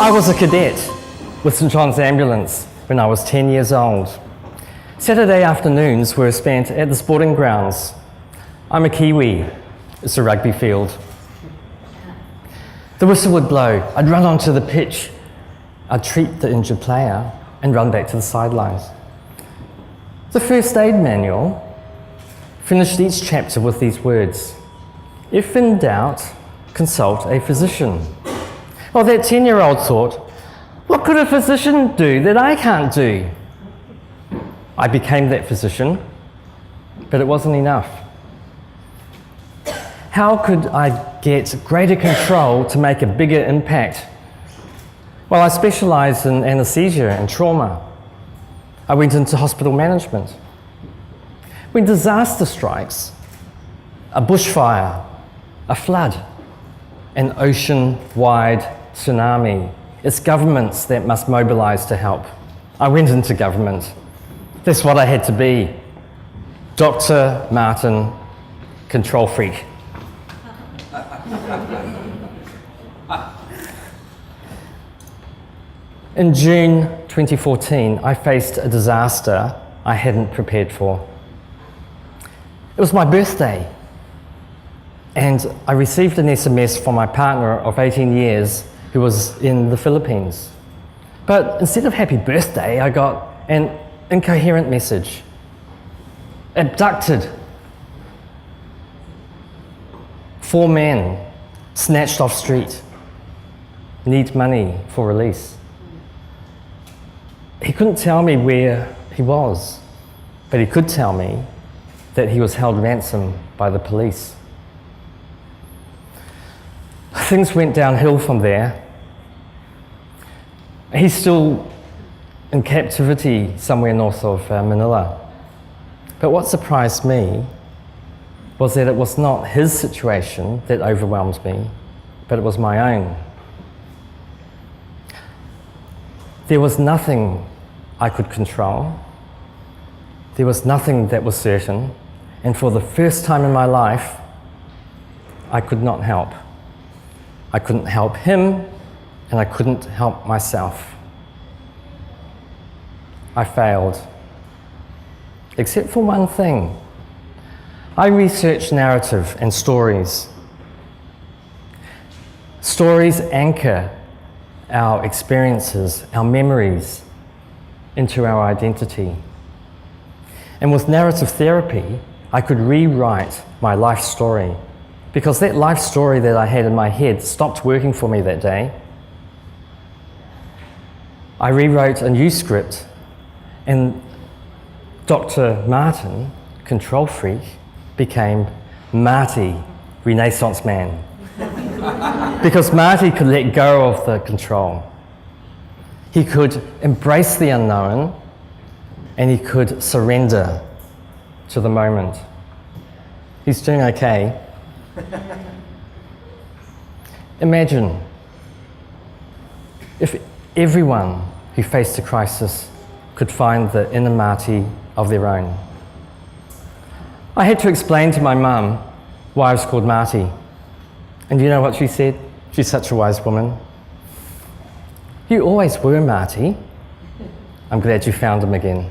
I was a cadet with St John's Ambulance when I was 10 years old. Saturday afternoons were spent at the sporting grounds. I'm a Kiwi, it's a rugby field. The whistle would blow, I'd run onto the pitch, I'd treat the injured player and run back to the sidelines. The first aid manual finished each chapter with these words: if in doubt, consult a physician. Well, that 10-year-old thought, what could a physician do that I can't do? I became that physician, but it wasn't enough. How could I get greater control to make a bigger impact? Well, I specialised in anaesthesia and trauma. I went into hospital management. When disaster strikes, a bushfire, a flood, an ocean-wide tsunami, it's governments that must mobilise to help. I went into government. That's what I had to be. Dr. Martin, control freak. In June 2014, I faced a disaster I hadn't prepared for. It was my birthday, and I received an SMS from my partner of 18 years who was in the Philippines. But instead of happy birthday, I got an incoherent message. Abducted. 4 men snatched off street. Need money for release. He couldn't tell me where he was, but he could tell me that he was held ransom by the police. Things went downhill from there. He's still in captivity somewhere north of Manila. But what surprised me was that it was not his situation that overwhelmed me, but it was my own. There was nothing I could control. There was nothing that was certain. And for the first time in my life, I could not help. I couldn't help him, and I couldn't help myself. I failed. Except for one thing. I researched narrative and stories. Stories anchor our experiences, our memories, into our identity. And with narrative therapy, I could rewrite my life story, because that life story that I had in my head stopped working for me that day. I rewrote a new script, and Dr. Martin, control freak, became Marty, Renaissance man. Because Marty could let go of the control. He could embrace the unknown, and he could surrender to the moment. He's doing okay. Imagine if everyone who faced a crisis could find the inner Marty of their own. I had to explain to my mum why I was called Marty. And you know what she said? She's such a wise woman. You always were Marty. I'm glad you found him again.